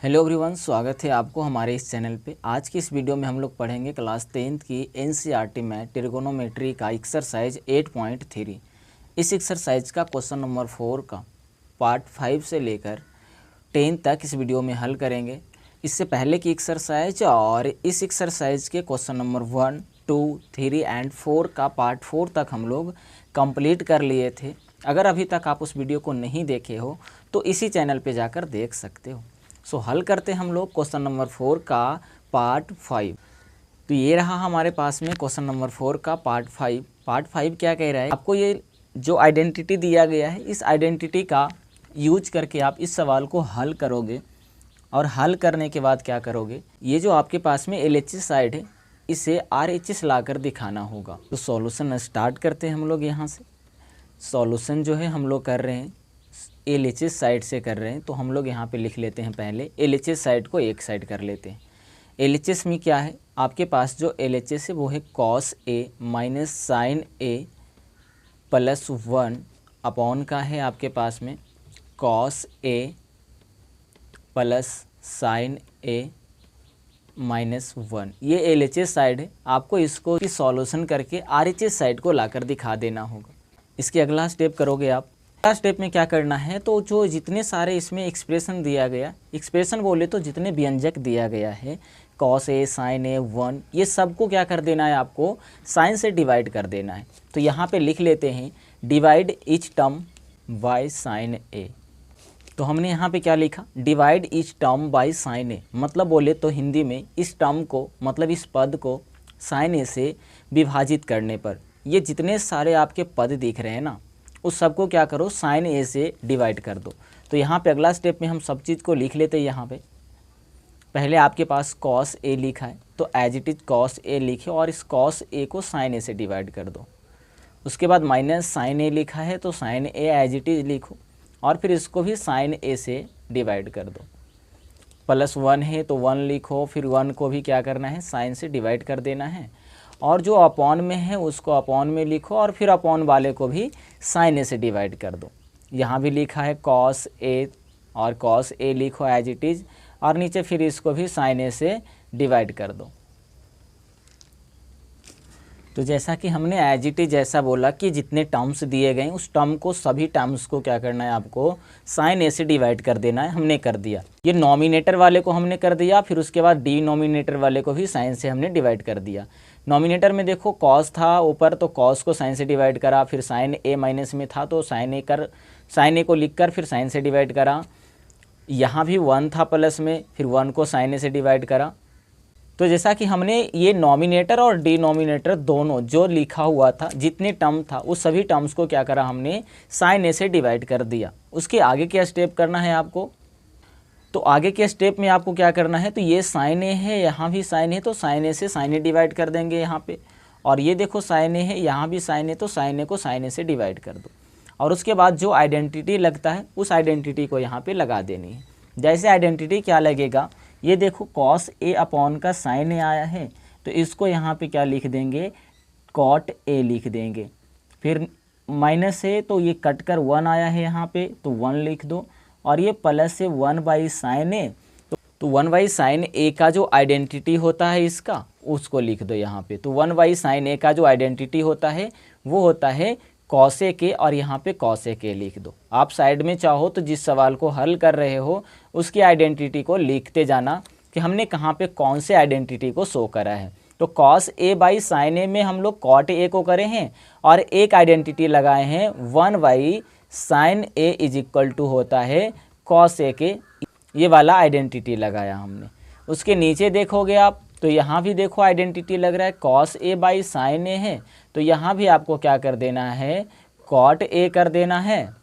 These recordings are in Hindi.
हेलो एवरीवन, स्वागत है आपको हमारे इस चैनल पे। आज की इस वीडियो में हम लोग पढ़ेंगे क्लास 10th की एनसीईआरटी में ट्रिगोनोमेट्री का एक्सरसाइज 8.3। इस एक्सरसाइज का क्वेश्चन नंबर 4 का पार्ट 5 से लेकर 10 तक इस वीडियो में हल करेंगे। इससे पहले की एक्सरसाइज और इस एक्सरसाइज के क्वेश्चन नंबर 1, 2, 3 एंड 4 का पार्ट 4 तक हम लोग कंप्लीट कर लिए थे। अगर अभी तक आप उस वीडियो को नहीं देखे हो तो इसी चैनल पे जाकर देख सकते हो। सो हल करते हम लोग क्वेश्चन नंबर 4 का पार्ट 5। तो ये रहा हमारे पास में क्वेश्चन नंबर 4 का पार्ट 5। पार्ट 5 क्या कह रहा है, आपको ये जो आइडेंटिटी दिया गया है इस आइडेंटिटी का यूज करके आप इस सवाल को हल करोगे। और हल करने के बाद क्या करोगे, ये जो आपके पास में LHS साइड है इसे RHS लाकर दिखाना होगा। तो सॉल्यूशन स्टार्ट करते हैं हम लोग। यहाँ से सॉल्यूशन जो है हम लोग कर रहे हैं LHS साइड से कर रहे हैं, तो हम लोग यहाँ पे लिख लेते हैं। पहले LHS साइड को एक साइड कर लेते हैं। LHS में क्या है, आपके पास जो LHS है वो है cos A minus sine A plus 1 upon का है आपके पास में cos A plus sine A minus 1। ये LHS साइड है, आपको इसको सॉल्यूशन करके RHS साइड को लाकर दिखा देना होगा। इसके अगला स्टेप करोगे आप। अगला स्टेप में क्या करना है, तो जो जितने सारे इसमें एक्सप्रेशन दिया गया, एक्सप्रेशन बोले तो जितने व्यंजक दिया गया है cos A साइन A 1, ये सबको क्या कर देना है, आपको साइन से डिवाइड कर देना है। तो यहाँ पे लिख लेते हैं divide each term by sine A। तो हमने यहाँ पे क्या लिखा, divide each term by sine A, मतलब बोले तो हिंदी में इस टर्म को मतलब इस पद को साइन A से विभाजित करने पर ये जितने सारे आपके पद दिख रहे हैं ना, उस सबको क्या करो साइन A से डिवाइड कर दो। तो यहाँ पे अगला स्टेप में हम सब चीज़ को लिख लेते हैं। यहाँ पे पहले आपके पास cos A लिखा है तो as it is cos A लिखे और इस cos A को साइन A से डिवाइड कर दो। उसके बाद माइनस साइन A लिखा है तो sine A as it is लिखो और फिर इसको भी साइन A से डिवाइड कर दो। प्लस 1 है तो 1 लिखो, फिर 1 को भी क्या करना है, साइन से डिवाइड कर देना है। और जो अपॉन में है उसको अपॉन में लिखो और फिर अपॉन वाले को भी साइन A से डिवाइड कर दो। यहाँ भी लिखा है cos A और cos A लिखो एज इट इज़ और नीचे फिर इसको भी साइन A से डिवाइड कर दो। तो जैसा कि हमने एज इट इज जैसा बोला कि जितने टर्म्स दिए गए उस टर्म को सभी टर्म्स को क्या करना है, आपको साइन A से डिवाइड कर देना है। हमने कर दिया, ये नॉमिनेटर वाले को हमने कर दिया, फिर उसके बाद डिनोमिनेटर वाले को भी साइन से हमने डिवाइड कर दिया। नॉमिनेटर में देखो cos था ऊपर तो cos को साइन से डिवाइड करा, फिर साइन A माइनस में था तो साइन A को लिख कर फिर साइन से डिवाइड करा। यहाँ भी 1 था प्लस में, फिर 1 को साइन A से डिवाइड करा। तो जैसा कि हमने ये नॉमिनेटर और डिनोमिनेटर दोनों जो लिखा हुआ था, जितने टर्म था उस सभी टर्म्स को क्या करा हमने साइन A से डिवाइड कर दिया। उसके आगे क्या स्टेप करना है आपको, तो आगे के स्टेप में आपको क्या करना है, तो ये साइन A है, यहाँ भी साइन है तो साइन A से साइन A डिवाइड कर देंगे यहाँ पे। और ये देखो साइन A है, यहाँ भी साइन A तो साइन A को साइन A से डिवाइड कर दो। और उसके बाद जो आइडेंटिटी लगता है उस आइडेंटिटी को यहाँ पे लगा देनी है। जैसे आइडेंटिटी क्या लगेगा, ये देखो cos A अपॉन का साइन A आया है तो इसको यहाँ पे क्या लिख देंगे, cot A लिख देंगे। फिर माइनस है तो ये कट कर 1 आया है यहाँ पे तो 1 लिख दो। और ये प्लस से 1 बाई साइन A, तो 1 बाई साइन A का जो आइडेंटिटी होता है इसका उसको लिख दो यहाँ पे। तो 1 बाई साइन A का जो आइडेंटिटी होता है वो होता है cos A के, और यहाँ पे cos A के लिख दो। आप साइड में चाहो तो जिस सवाल को हल कर रहे हो उसकी आइडेंटिटी को लिखते जाना कि हमने कहाँ पे कौन से आइडेंटिटी को शो करा है। तो cos A by sine A में हम लोग cot A को करे हैं और एक आइडेंटिटी लगाए हैं 1 by sine A is equal to होता है cos A के, ये वाला आइडेंटिटी लगाया हमने। उसके नीचे देखोगे आप तो यहाँ भी देखो आइडेंटिटी लग रहा है cos A by sine A है, तो यहाँ भी आपको क्या कर देना है, cot A कर देना है।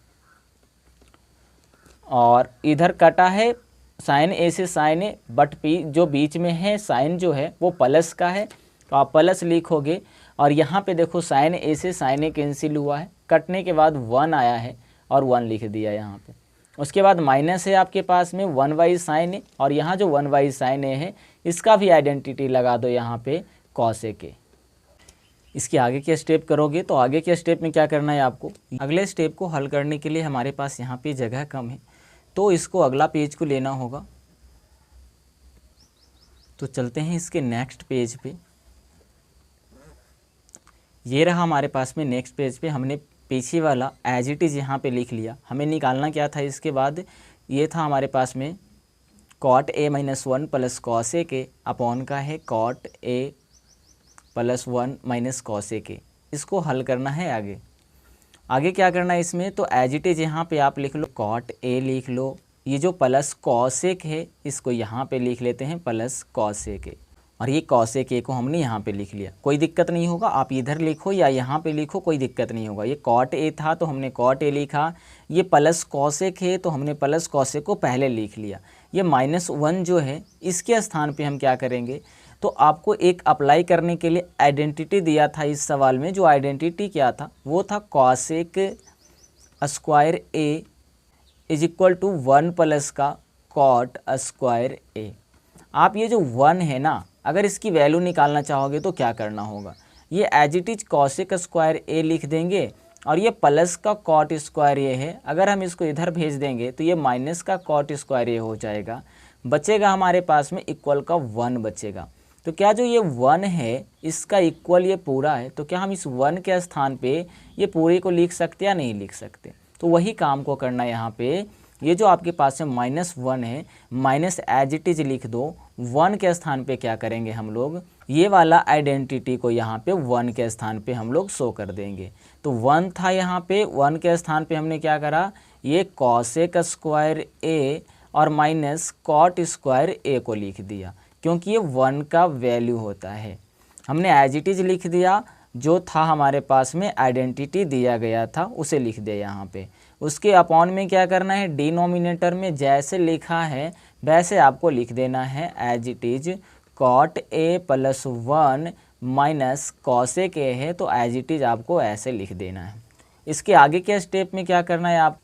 और इधर कटा है साइन A से साइन A, बट जो बीच में है साइन जो है वो प्लस का है तो आप प्लस लिखोगे। और यहाँ पे देखो साइन A से साइन A कैंसिल हुआ है, कटने के बाद 1 आया है और 1 लिख दिया यहाँ पे। उसके बाद माइनस है आपके पास में 1 बाई साइन A, और यहाँ जो 1 बाई साइन A है इसका भी आइडेंटिटी लगा दो यहाँ पे cos A के। इसके आगे के स्टेप करोगे तो आगे के स्टेप में क्या करना है आपको, अगले स्टेप को हल करने के लिए हमारे पास यहाँ पे जगह कम है तो इसको अगला पेज को लेना होगा। तो चलते हैं इसके नेक्स्ट पेज पे। ये रहा हमारे पास में नेक्स्ट पेज पे, हमने पीछे वाला एज इट इज़ यहाँ पे लिख लिया। हमें निकालना क्या था इसके बाद, ये था हमारे पास में cot A minus one plus cos A के अपॉन का है cot A plus one minus cos A के। इसको हल करना है आगे। आगे क्या करना है इसमें, तो एज इट इज़ यहाँ पे आप लिख लो कॉट ए लिख लो, ये जो प्लस कॉसेक है इसको यहाँ पे लिख लेते हैं प्लस कॉसेक ए, और ये कॉसेक ए को हमने यहाँ पे लिख लिया। कोई दिक्कत नहीं होगा, आप इधर लिखो या यहाँ पे लिखो, कोई दिक्कत नहीं होगा। ये कॉट ए था तो हमने कॉट ए लिखा, ये प्लस कॉसेक है तो हमने प्लस कॉसेक को पहले लिख लिया। ये माइनस वन जो है इसके स्थान पे हम क्या करेंगे, तो आपको एक अप्लाई करने के लिए आइडेंटिटी दिया था इस सवाल में। जो आइडेंटिटी क्या था वो था cosec square A is equal to one plus का कॉट स्क्वायर ए। आप ये जो वन है ना, अगर इसकी वैल्यू निकालना चाहोगे तो क्या करना होगा, ये as it is cosec square A लिख देंगे, और ये प्लस का कॉट स्क्वायर ए है, अगर हम इसको इधर भेज देंगे तो ये माइनस का कॉट स्क्वायर ए हो जाएगा। बचेगा हमारे पास में इक्वल का वन बचेगा। तो क्या जो ये वन है इसका इक्वल ये पूरा है, तो क्या हम इस वन के स्थान पे ये पूरे को लिख सकते या नहीं लिख सकते, तो वही काम को करना है यहाँ पे। ये जो आपके पास में माइनस वन है, माइनस एज इट इज लिख दो, वन के स्थान पे क्या करेंगे हम लोग, ये वाला आइडेंटिटी को यहाँ पे वन के स्थान पे हम लोग शो कर देंगे। तो वन था यहाँ पे, वन के स्थान पे हमने क्या करा, ये कॉसेक स्क्वायर ए और माइनस कॉट स्क्वायर ए को लिख दिया, क्योंकि ये वन का वैल्यू होता है। हमने एज इट इज लिख दिया, जो था हमारे पास में आइडेंटिटी दिया गया था उसे लिख दिया यहाँ पे। उसके अपॉन में क्या करना है, डिनोमिनेटर में जैसे लिखा है वैसे आपको लिख देना है, as it is cot A plus one minus cosec A है तो एज इट इज आपको ऐसे लिख देना है। इसके आगे के स्टेप में क्या करना है आप,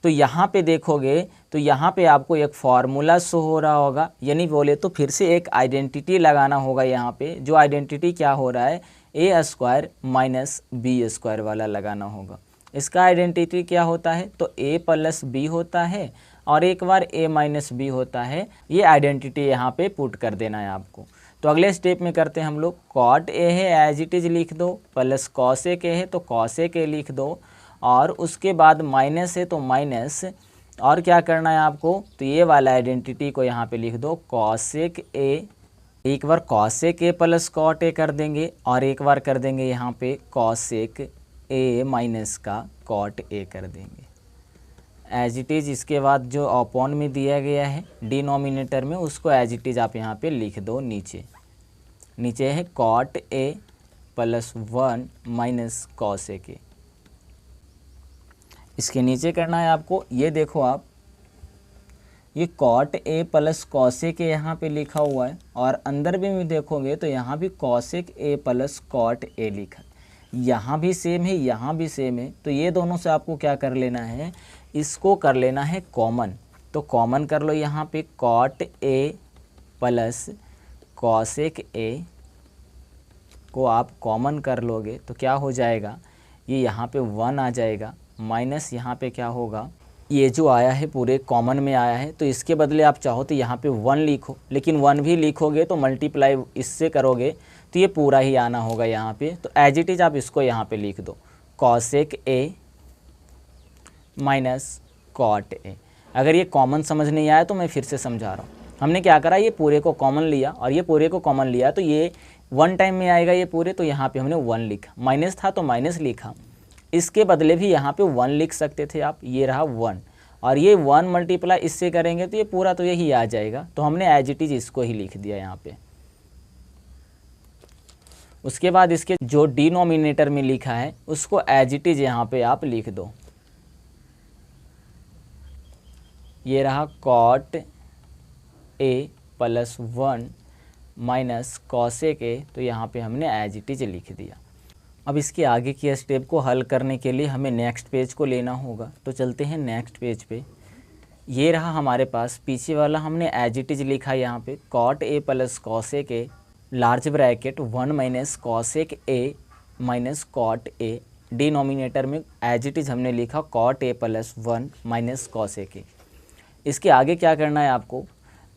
तो यहाँ पे देखोगे तो यहाँ पे आपको एक फार्मूला शो हो रहा होगा, यानी बोले तो फिर से एक आइडेंटिटी लगाना होगा यहाँ पे। जो आइडेंटिटी क्या हो रहा है, ए स्क्वायर माइनस बी स्क्वायर वाला लगाना होगा। इसका आइडेंटिटी क्या होता है, तो ए प्लस बी होता है और एक बार ए माइनस बी होता है। ये आइडेंटिटी यहाँ पे पुट कर देना है आपको। तो अगले स्टेप में करते हैं हम लोग, कॉट ए है एज इट इज लिख दो, प्लस कॉसेक ए है तो कॉसेक ए लिख दो, और उसके बाद माइनस है तो माइनस, और क्या करना है आपको, तो ये वाला आइडेंटिटी को यहाँ पे लिख दो कॉसेक ए। एक बार cosec A plus cot A कर देंगे और एक बार कर देंगे यहाँ पे कॉसेक ए माइनस का कॉट ए कर देंगे एज इट इज़। इसके बाद जो अपॉन में दिया गया है डिनोमिनेटर में उसको एज इट इज़ आप यहाँ पे लिख दो नीचे। नीचे है cot A plus one minus cosec A. इसके नीचे करना है आपको, ये देखो आप, ये cot A plus cosec A यहाँ पे लिखा हुआ है, और अंदर भी देखोगे तो यहाँ भी cosec A plus cot A लिखा है। यहाँ भी सेम है, यहाँ भी सेम है, तो ये दोनों से आपको क्या कर लेना है, इसको कर लेना है कॉमन। तो कॉमन कर लो यहाँ पे, cot A plus cosec A को आप कॉमन कर लोगे तो क्या हो जाएगा, ये यहाँ पे वन आ जाएगा, माइनस यहाँ पे क्या होगा, ये जो आया है पूरे कॉमन में आया है, तो इसके बदले आप चाहो तो यहाँ पे वन लिखो, लेकिन वन भी लिखोगे तो मल्टीप्लाई इससे करोगे तो ये पूरा ही आना होगा यहाँ पे। तो एज इट इज आप इसको यहाँ पे लिख दो, cosec A minus cot A. अगर ये कॉमन समझ नहीं आया तो मैं फिर से समझा रहा हूँ। हमने क्या करा, ये पूरे को कॉमन लिया और ये पूरे को कॉमन लिया, तो ये वन टाइम में आएगा ये पूरे, तो यहाँ पे हमने वन लिखा, माइनस था तो माइनस लिखा। इसके बदले भी यहाँ पे वन लिख सकते थे आप, ये रहा वन, और ये वन मल्टीप्लाई इससे करेंगे तो ये पूरा तो यही आ जाएगा, तो हमने एज इट इज इसको ही लिख दिया यहाँ पे। उसके बाद इसके जो डिनोमिनेटर में लिखा है उसको एज इट इज यहाँ पे आप लिख दो। ये रहा cot A plus one minus cosec A, तो यहाँ पे हमने एज इट इज लिख दिया। अब इसके आगे की स्टेप को हल करने के लिए हमें नेक्स्ट पेज को लेना होगा, तो चलते हैं नेक्स्ट पेज पे। ये रहा हमारे पास पीछे वाला, हमने एज इट इज लिखा यहाँ पे, cot A plus cosec A large bracket one minus cosec A minus cot A. Denominator में एज इट इज हमने लिखा cot A plus one minus cosec A. इसके आगे क्या करना है आपको,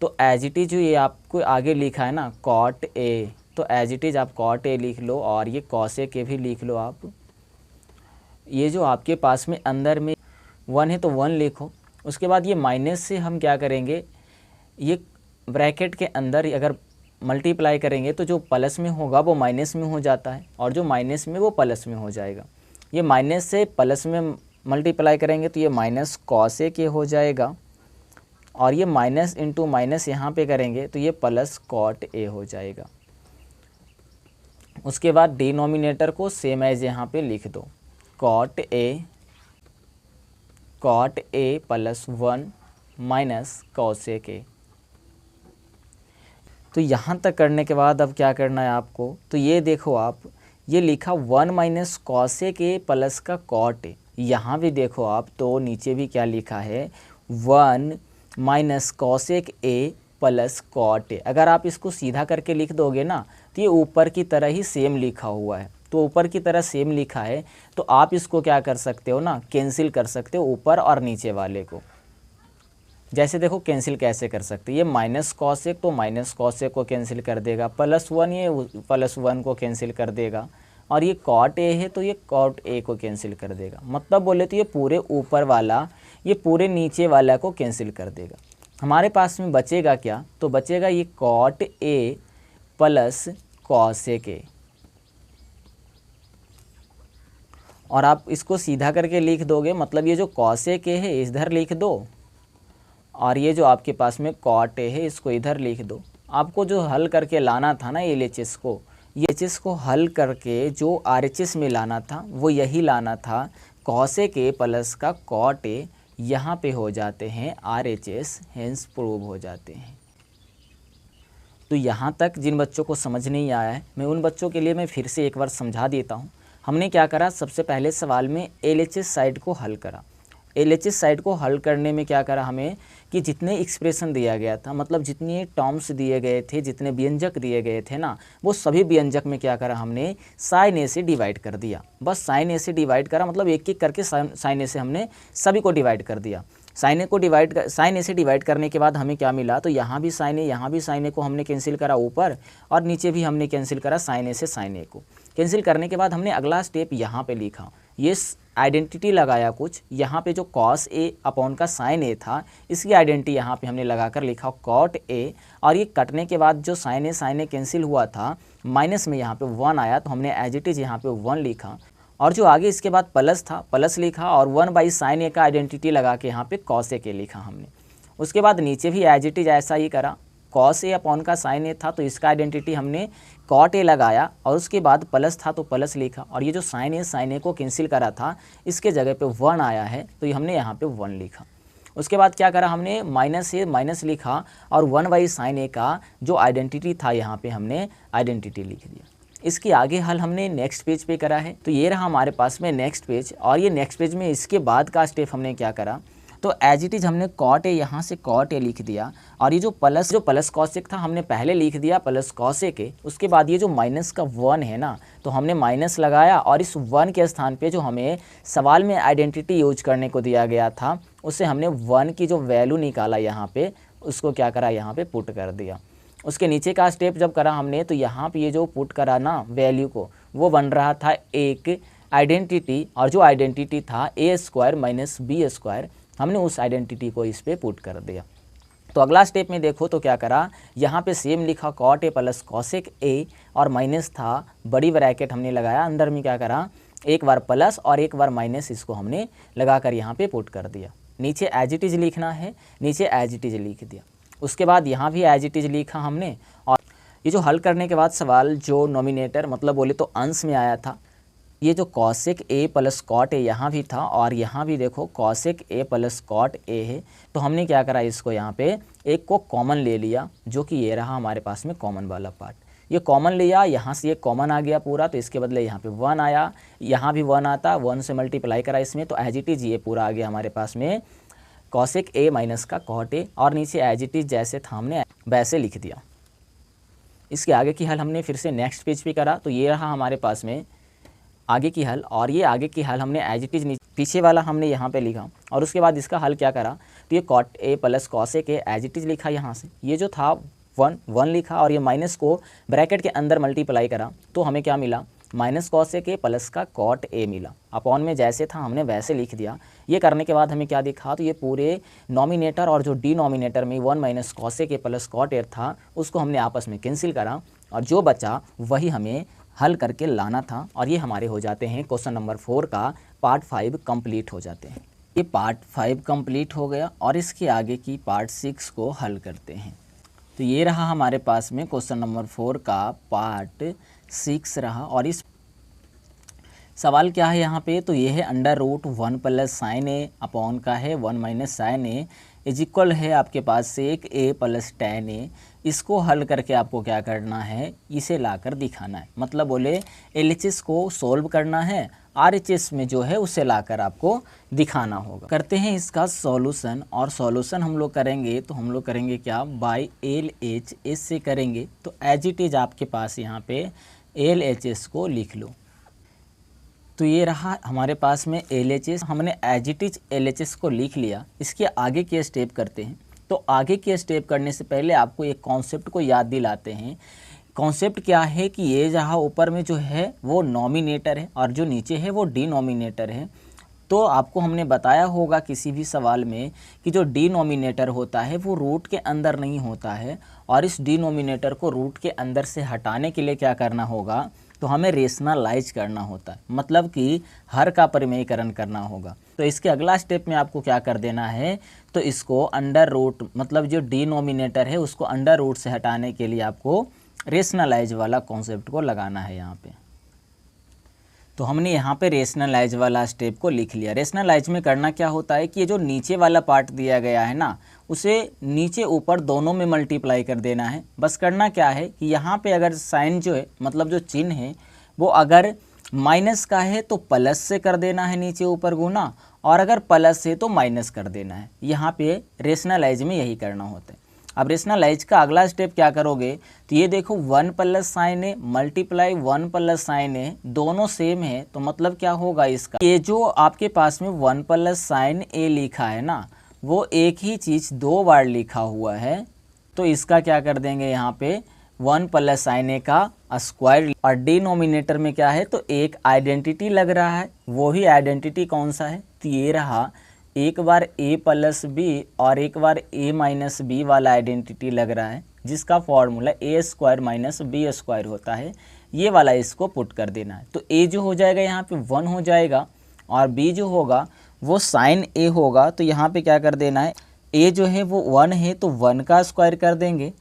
तो एज इट इज जो ये आपको आगे लिखा है ना कॉट ए, तो एज इट इज आप कॉट ए लिख लो और ये कॉसेक ए भी लिख लो आप। ये जो आपके पास में अंदर में 1 है तो 1 लिखो। उसके बाद ये माइनस से हम क्या करेंगे, ये ब्रैकेट के अंदर अगर मल्टीप्लाई करेंगे तो जो प्लस में होगा वो माइनस में हो जाता है और जो माइनस में वो प्लस में हो जाएगा। ये माइनस से प्लस में मल्टीप्लाई करेंगे तो ये माइनस कॉसेक ए हो जाएगा और ये माइनस इंटू माइनस यहाँ पे करेंगे तो ये प्लस कॉट ए हो जाएगा। उसके बाद डिनोमिनेटर को सेम एज यहाँ पे लिख दो, cot A plus 1 minus cosec A. तो यहाँ तक करने के बाद अब क्या करना है आपको, तो ये देखो आप, ये लिखा 1 माइनस कॉसेक ए प्लस का कॉट ए। यहाँ भी देखो आप, तो नीचे भी क्या लिखा है 1 minus cosec A plus cot A. अगर आप इसको सीधा करके लिख दोगे ना तो ये ऊपर की तरह ही सेम लिखा हुआ है, तो ऊपर की तरह सेम लिखा है तो आप इसको क्या कर सकते हो ना, कैंसिल कर सकते हो ऊपर और नीचे वाले को। जैसे देखो कैंसिल कैसे कर सकते, ये माइनस कॉसेक तो माइनस कॉसेक को कैंसिल कर देगा, प्लस 1 ये प्लस 1 को कैंसिल कर देगा और ये कॉट ए है तो ये कॉट ए को कैंसिल कर देगा। मतलब बोले तो ये पूरे ऊपर वाला ये पूरे नीचे वाला को कैंसिल कर देगा। हमारे पास में बचेगा क्या, तो बचेगा ये cot A plus cosec A. और आप इसको सीधा करके लिख दोगे, मतलब ये जो कॉसेक ए है इधर लिख दो और ये जो आपके पास में कॉट ए है इसको इधर लिख दो। आपको जो हल करके लाना था ना LHS को, ये LHS को हल करके जो RHS में लाना था वो यही लाना था, कॉसेक ए प्लस का कॉट ए यहाँ पे हो जाते हैं RHS, हेंस प्रूव हो जाते हैं। तो यहाँ तक जिन बच्चों को समझ नहीं आया है, मैं उन बच्चों के लिए मैं फिर से एक बार समझा देता हूँ। हमने क्या करा, सबसे पहले सवाल में LHS साइड को हल करा। LHS साइड को हल करने में क्या करा हमें कि जितने एक्सप्रेशन दिया गया था, मतलब जितने टर्म्स दिए गए थे, जितने व्यंजक दिए गए थे ना, वो सभी व्यंजक में क्या करा हमने साइन ए से डिवाइड कर दिया। बस साइन ए से डिवाइड करा, मतलब एक एक करके साइन ए से हमने सभी को डिवाइड कर दिया। साइन ए से डिवाइड करने के बाद हमें क्या मिला, तो यहाँ भी साइन ए, यहाँ भी साइन ए को हमने कैंसिल करा ऊपर और नीचे भी हमने कैंसिल करा साइन ए से साइन ए को। कैंसिल करने के बाद हमने अगला स्टेप यहाँ पे लिखा, ये आइडेंटिटी लगाया कुछ, यहाँ पे जो कॉस ए अपॉन का साइन ए था इसकी आइडेंटिटी यहाँ पे हमने लगाकर लिखा कॉट ए, और ये कटने के बाद जो साइन ए कैंसिल हुआ था माइनस में यहाँ पे 1 आया तो हमने एज इट इज़ यहाँ पे 1 लिखा, और जो आगे इसके बाद प्लस था प्लस लिखा और 1 बाई साइन ए का आइडेंटिटी लगा के यहाँ पे कॉस ए के लिखा हमने। उसके बाद नीचे भी एज इट इज़ ऐसा ही करा, कॉस ए अपॉन का साइन ए था तो इसका आइडेंटिटी हमने कॉट ए लगाया और उसके बाद प्लस था तो प्लस लिखा, और ये जो साइन ए को कैंसिल करा था इसके जगह पे 1 आया है तो ये हमने यहाँ पे 1 लिखा। उसके बाद क्या करा हमने माइनस से माइनस लिखा और 1 बाई साइन ए का जो आइडेंटिटी था यहाँ पे हमने आइडेंटिटी लिख दिया। इसके आगे हल हमने नेक्स्ट पेज पे करा है, तो ये रहा हमारे पास में नेक्स्ट पेज, और ये नेक्स्ट पेज में इसके बाद का स्टेप हमने क्या करा, तो एज इट इज़ हमने कॉट ए यहाँ से कॉट ए लिख दिया, और ये जो प्लस कॉसेक था हमने पहले लिख दिया प्लस कॉसेक ए। उसके बाद ये जो माइनस का 1 है ना तो हमने माइनस लगाया और इस 1 के स्थान पे जो हमें सवाल में आइडेंटिटी यूज करने को दिया गया था उससे हमने 1 की जो वैल्यू निकाला यहाँ पे उसको क्या करा यहाँ पे पुट कर दिया। उसके नीचे का स्टेप जब करा हमने तो यहाँ पे ये जो पुट करा ना वैल्यू को, वो बन रहा था एक आइडेंटिटी, और जो आइडेंटिटी था ए स्क्वायर माइनस बी स्क्वायर, हमने उस आइडेंटिटी को इस पे पुट कर दिया। तो अगला स्टेप में देखो तो क्या करा, यहाँ पे सेम लिखा cot A plus cosec A और माइनस था, बड़ी ब्रैकेट हमने लगाया, अंदर में क्या करा एक बार प्लस और एक बार माइनस इसको हमने लगाकर यहाँ पे पुट कर दिया। नीचे एज इट इज़ लिखना है, नीचे एज इट इज़ लिख दिया। उसके बाद यहाँ भी एज इट इज़ लिखा हमने, और ये जो हल करने के बाद सवाल जो नॉमिनेटर मतलब बोले तो अंश में आया था, ये जो cosec A plus cot A यहाँ भी था और यहाँ भी देखो cosec A plus cot A है, तो हमने क्या करा इसको यहाँ पे एक को कॉमन ले लिया, जो कि ये रहा हमारे पास में कॉमन वाला पार्ट। ये कॉमन लिया, यहाँ से ये कॉमन आ गया पूरा, तो इसके बदले यहाँ पे 1 आया, यहाँ भी 1 आता, 1 से मल्टीप्लाई करा इसमें, तो एज इट इज़ ये पूरा आ गया हमारे पास में कॉसेक ए माइनस का कॉट ए, और नीचे एज इट इज़ जैसे था हमने वैसे लिख दिया। इसके आगे की हल हमने फिर से नेक्स्ट पेज पे करा, तो ये रहा हमारे पास में आगे की हल, और ये आगे की हल हमने एज इट इज़ पीछे वाला हमने यहाँ पे लिखा और उसके बाद इसका हल क्या करा, तो ये cot A plus cos A के एज इट इज लिखा यहाँ से, ये जो था 1 लिखा और ये माइनस को ब्रैकेट के अंदर मल्टीप्लाई करा तो हमें क्या मिला, माइनस कॉस ए के प्लस का कॉट ए मिला। अपॉन में जैसे था हमने वैसे लिख दिया। ये करने के बाद हमें क्या दिखा, तो ये पूरे नॉमिनेटर और जो डिनोमिनेटर में 1 माइनस कॉस ए के प्लस कॉट ए था उसको हमने आपस में कैंसिल करा और जो बचा वही हमें हल करके लाना था। और ये हमारे हो जाते हैं क्वेश्चन नंबर 4 का पार्ट 5 कंप्लीट हो जाते हैं। ये पार्ट 5 कंप्लीट हो गया और इसके आगे की पार्ट 6 को हल करते हैं। तो ये रहा हमारे पास में क्वेश्चन नंबर 4 का पार्ट 6 रहा। और इस सवाल क्या है यहाँ पे, तो ये है √1 प्लस साइन ए अपॉन का है 1 minus sine A is equal है आपके पास सेक ए प्लस टैन ए। इसको हल करके आपको क्या करना है, इसे लाकर दिखाना है। मतलब बोले LHS को सोल्व करना है, RHS में जो है उसे लाकर आपको दिखाना होगा। करते हैं इसका सॉल्यूशन और सॉल्यूशन हम लोग करेंगे तो हम लोग करेंगे क्या, बाय LHS से करेंगे। तो एज इट इज आपके पास यहाँ पे LHS को लिख लो। तो ये रहा हमारे पास में LHS, हमने एज इट इज LHS को लिख लिया। इसके आगे के स्टेप करते हैं। तो आगे के स्टेप करने से पहले आपको एक कॉन्सेप्ट को याद दिलाते हैं। कॉन्सेप्ट क्या है कि ये जहाँ ऊपर में जो है वो नॉमिनेटर है और जो नीचे है वो डिनोमिनेटर है। तो आपको हमने बताया होगा किसी भी सवाल में कि जो डिनोमिनेटर होता है वो रूट के अंदर नहीं होता है और इस डिनोमिनेटर को रूट के अंदर से हटाने के लिए क्या करना होगा, तो हमें रेशनलाइज करना होता है, मतलब कि हर का परिमेयीकरण करना होगा। तो इसके अगला स्टेप में आपको क्या कर देना है, तो इसको अंडर रूट मतलब जो डिनोमिनेटर है उसको अंडर रूट से हटाने के लिए आपको रेशनलाइज वाला कॉन्सेप्ट को लगाना है यहाँ पे। तो हमने यहाँ पे रेशनलाइज वाला स्टेप को लिख लिया। रेशनलाइज में करना क्या होता है कि ये जो नीचे वाला पार्ट दिया गया है ना, उसे नीचे ऊपर दोनों में मल्टीप्लाई कर देना है। बस करना क्या है कि यहाँ पे अगर साइन जो है मतलब जो चिन्ह है वो अगर माइनस का है तो प्लस से कर देना है नीचे ऊपर गुना, और अगर प्लस है तो माइनस कर देना है। यहाँ पे रेशनलाइज में यही करना होता है। अब रेशनलाइज का अगला स्टेप क्या करोगे, तो ये देखो 1 plus sign A multiply 1 plus sign ए दोनों सेम है। तो मतलब क्या होगा इसका, ये जो आपके पास में 1 प्लस साइन ए लिखा है ना, वो एक ही चीज़ 2 बार लिखा हुआ है। तो इसका क्या कर देंगे यहाँ पे 1 प्लस साइन ए का स्क्वायर। और डिनोमिनेटर में क्या है, तो एक आइडेंटिटी लग रहा है। वो ही आइडेंटिटी कौन सा है, तो ये रहा, एक बार a प्लस बी और एक बार a माइनस बी वाला आइडेंटिटी लग रहा है, जिसका formula a square minus B square होता है। ये वाला इसको पुट कर देना है। तो a जो हो जाएगा यहाँ पे 1 हो जाएगा और b जो होगा वो साइन a होगा। तो यहाँ पे क्या कर देना है, a जो है वो 1 है तो 1 का स्क्वायर कर देंगे,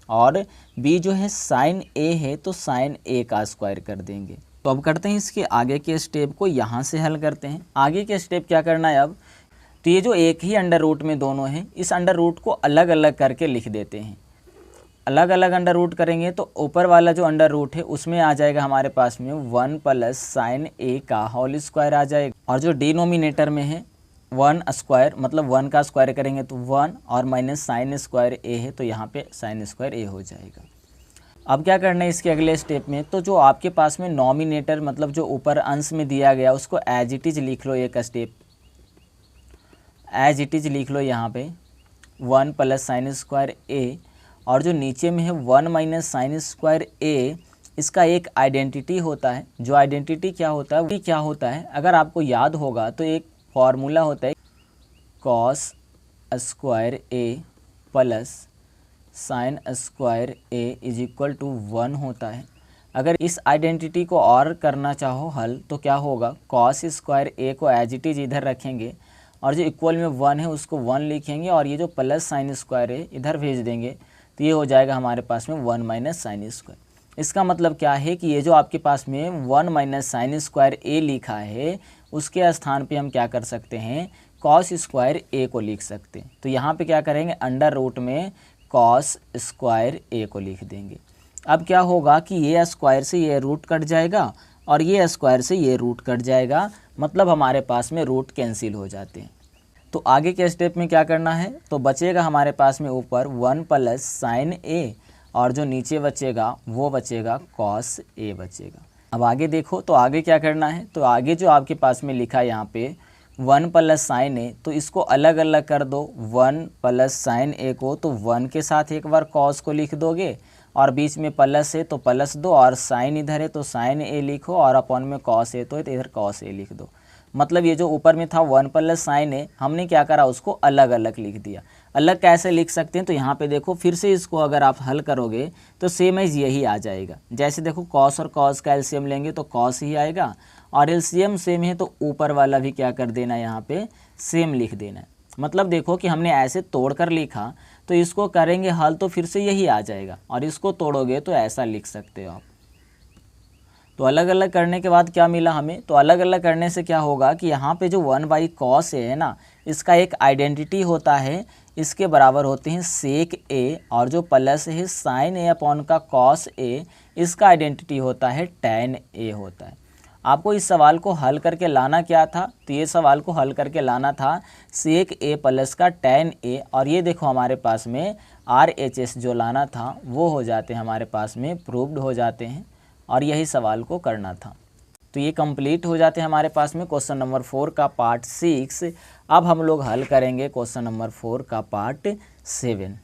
और b जो है साइन a है तो साइन a का स्क्वायर कर देंगे। तो अब करते हैं इसके आगे के स्टेप को, यहाँ से हल करते हैं। आगे के स्टेप क्या करना है अब, तो ये जो एक ही अंडर रूट में दोनों हैं, इस अंडर रूट को अलग अलग करके लिख देते हैं। अलग अलग अंडर रूट करेंगे तो ऊपर वाला जो अंडर रूट है उसमें आ जाएगा हमारे पास में 1 प्लस साइन ए का होल स्क्वायर आ जाएगा, और जो डिनोमिनेटर में है 1 स्क्वायर मतलब 1 का स्क्वायर करेंगे तो 1, और माइनस साइन स्क्वायर ए है तो यहाँ पे साइन स्क्वायर ए हो जाएगा। अब क्या करना है इसके अगले स्टेप में, तो जो आपके पास में नॉमिनेटर मतलब जो ऊपर अंश में दिया गया उसको एज इट इज लिख लो। एक स्टेप एज इट इज लिख लो यहाँ पे 1 प्लस साइन स्क्वायर ए, और जो नीचे में है 1 माइनस साइन स्क्वायर ए, इसका एक आइडेंटिटी होता है। जो आइडेंटिटी क्या होता है, वो क्या होता है, अगर आपको याद होगा तो एक फॉर्मूला होता है cos square A plus sine square A is equal to 1 होता है। अगर इस आइडेंटिटी को और करना चाहो हल तो क्या होगा, कॉस स्क्वायर ए को एज इट इज इधर रखेंगे और जो इक्वल में 1 है उसको 1 लिखेंगे, और ये जो प्लस साइन स्क्वायर है इधर भेज देंगे। तो ये हो जाएगा हमारे पास में 1 माइनस साइन स्क्वायर। इसका मतलब क्या है कि ये जो आपके पास में 1 माइनस साइन स्क्वायर ए लिखा है उसके स्थान पे हम क्या कर सकते हैं, कॉस स्क्वायर ए को लिख सकते हैं। तो यहाँ पे क्या करेंगे, अंडर रूट में कॉस स्क्वायर ए को लिख देंगे। अब क्या होगा कि ये स्क्वायर से ये रूट कट जाएगा और ये स्क्वायर से ये रूट कट जाएगा, मतलब हमारे पास में रूट कैंसिल हो जाते हैं। तो आगे के स्टेप में क्या करना है, तो बचेगा हमारे पास में ऊपर 1 प्लस साइन ए, और जो नीचे बचेगा वो बचेगा कॉस ए बचेगा। अब आगे देखो, तो आगे क्या करना है, तो आगे जो आपके पास में लिखा है यहाँ पे 1 प्लस साइन ए, तो इसको अलग अलग कर दो। 1 प्लस साइन ए को तो 1 के साथ एक बार कॉस को लिख दोगे और बीच में प्लस है तो प्लस दो, और साइन इधर है तो साइन ए लिखो, और अपॉन में कॉस ए तो इधर कॉस ए लिख दो। मतलब ये जो ऊपर में था 1 प्लस साइन ए, हमने क्या करा उसको अलग अलग लिख दिया। अलग कैसे लिख सकते हैं, तो यहाँ पे देखो फिर से इसको अगर आप हल करोगे तो सेम एज यही आ जाएगा। जैसे देखो कॉस और कॉस का एलसीएम लेंगे तो कॉस ही आएगा, और एलसीएम सेम है तो ऊपर वाला भी क्या कर देना, यहाँ पे सेम लिख देना है। मतलब देखो कि हमने ऐसे तोड़ कर लिखा तो इसको करेंगे हल तो फिर से यही आ जाएगा, और इसको तोड़ोगे तो ऐसा लिख सकते हो आप। तो अलग अलग करने के बाद क्या मिला हमें, तो अलग अलग करने से क्या होगा कि यहाँ पे जो 1/cos है ना, इसका एक आइडेंटिटी होता है, इसके बराबर होते हैं सेक ए, और जो प्लस है साइन ए अपॉन का कॉस ए, इसका आइडेंटिटी होता है tan ए होता है। आपको इस सवाल को हल करके लाना क्या था, तो ये सवाल को हल करके लाना था सेक ए प्लस का tan ए, और ये देखो हमारे पास में RHS जो लाना था वो हो जाते हैं हमारे पास में प्रूव्ड हो जाते हैं, और यही सवाल को करना था। तो ये कंप्लीट हो जाते हैं हमारे पास में क्वेश्चन नंबर 4 का पार्ट 6। अब हम लोग हल करेंगे क्वेश्चन नंबर 4 का पार्ट 7।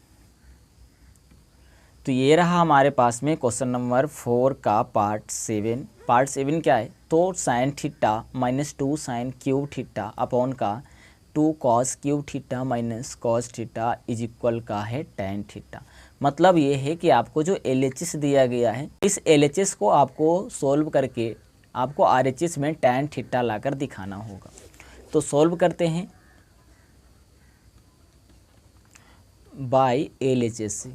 तो ये रहा हमारे पास में क्वेश्चन नंबर 4 का पार्ट 7। पार्ट 7 क्या है, तो sine theta minus 2 sine cube theta upon का 2 cos cube theta minus cos theta is equal का है tan थीटा। मतलब ये है कि आपको जो LHS दिया गया है, इस LHS को आपको सोल्व करके आपको RHS में tan थीटा लाकर दिखाना होगा। तो सोल्व करते हैं बाय LHS।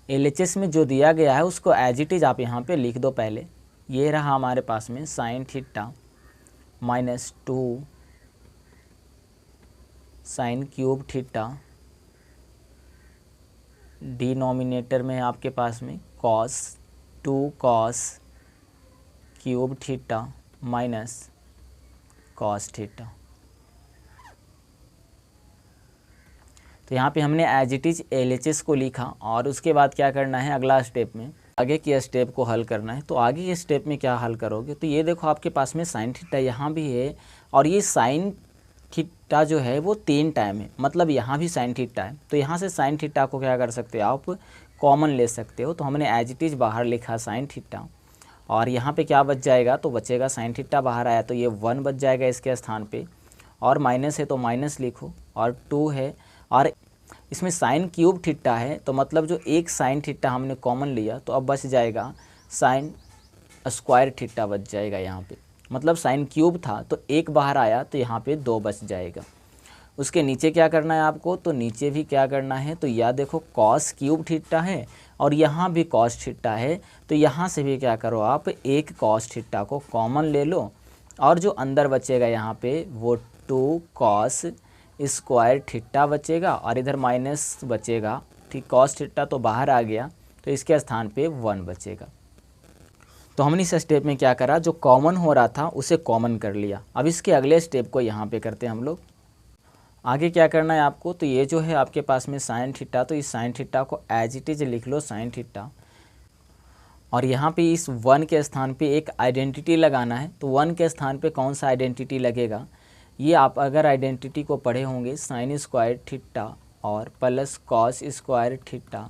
LHS में जो दिया गया है उसको एज इट इज आप यहाँ पे लिख दो पहले। ये रहा हमारे पास में sine theta minus 2 sine cube theta, denominator में है आपके पास में cos 2 cos cube theta minus cos theta. तो यहाँ पे हमने एज इट इज LHS को लिखा, और उसके बाद क्या करना है, अगला स्टेप में आगे की स्टेप को हल करना है। तो आगे के स्टेप में क्या हल करोगे, तो ये देखो आपके पास में साइन थीटा यहाँ भी है, और ये साइन थीटा जो है वो 3 टाइम है, मतलब यहाँ भी साइन थीटा है। तो यहाँ से साइन थीटा को क्या कर सकते हो आप, कॉमन ले सकते हो। तो हमने एज इट इज बाहर लिखा साइन थीटा, और यहाँ पे क्या बच जाएगा, तो बचेगा साइन थीटा बाहर आया तो ये 1 बच जाएगा इसके स्थान पे, और माइनस है तो माइनस लिखो, और 2 है, और इसमें साइन क्यूब थीटा है तो मतलब जो एक साइन थीटा हमने कॉमन लिया तो अब बच जाएगा साइन स्क्वायर थीटा बच जाएगा यहाँ पे। मतलब साइन क्यूब था तो एक बाहर आया तो यहाँ पे 2 बच जाएगा। उसके नीचे क्या करना है आपको, तो नीचे भी क्या करना है, तो यह देखो कॉस क्यूब थीटा है और यहाँ भी कॉस थीटा है, तो यहाँ से भी क्या करो आप, एक कॉस थीटा को कॉमन ले लो, और जो अंदर बचेगा यहाँ पे वो 2 कॉस स्क्वायर थीटा बचेगा, और इधर माइनस बचेगा, ठीक, कॉस थीटा तो बाहर आ गया तो इसके स्थान पे 1 बचेगा। तो हमने इस स्टेप में क्या करा, जो कॉमन हो रहा था उसे कॉमन कर लिया। अब इसके अगले स्टेप को यहाँ पे करते हैं हम लोग। आगे क्या करना है आपको, तो ये जो है आपके पास में साइन थीटा, तो इस साइन थीटा को एज इट इज लिख लो साइन थीटा, और यहाँ पे इस 1 के स्थान पे एक आइडेंटिटी लगाना है। तो 1 के स्थान पे कौन सा आइडेंटिटी लगेगा, ये आप अगर आइडेंटिटी को पढ़े होंगे, साइन स्क्वायर थीटा और plus cos square theta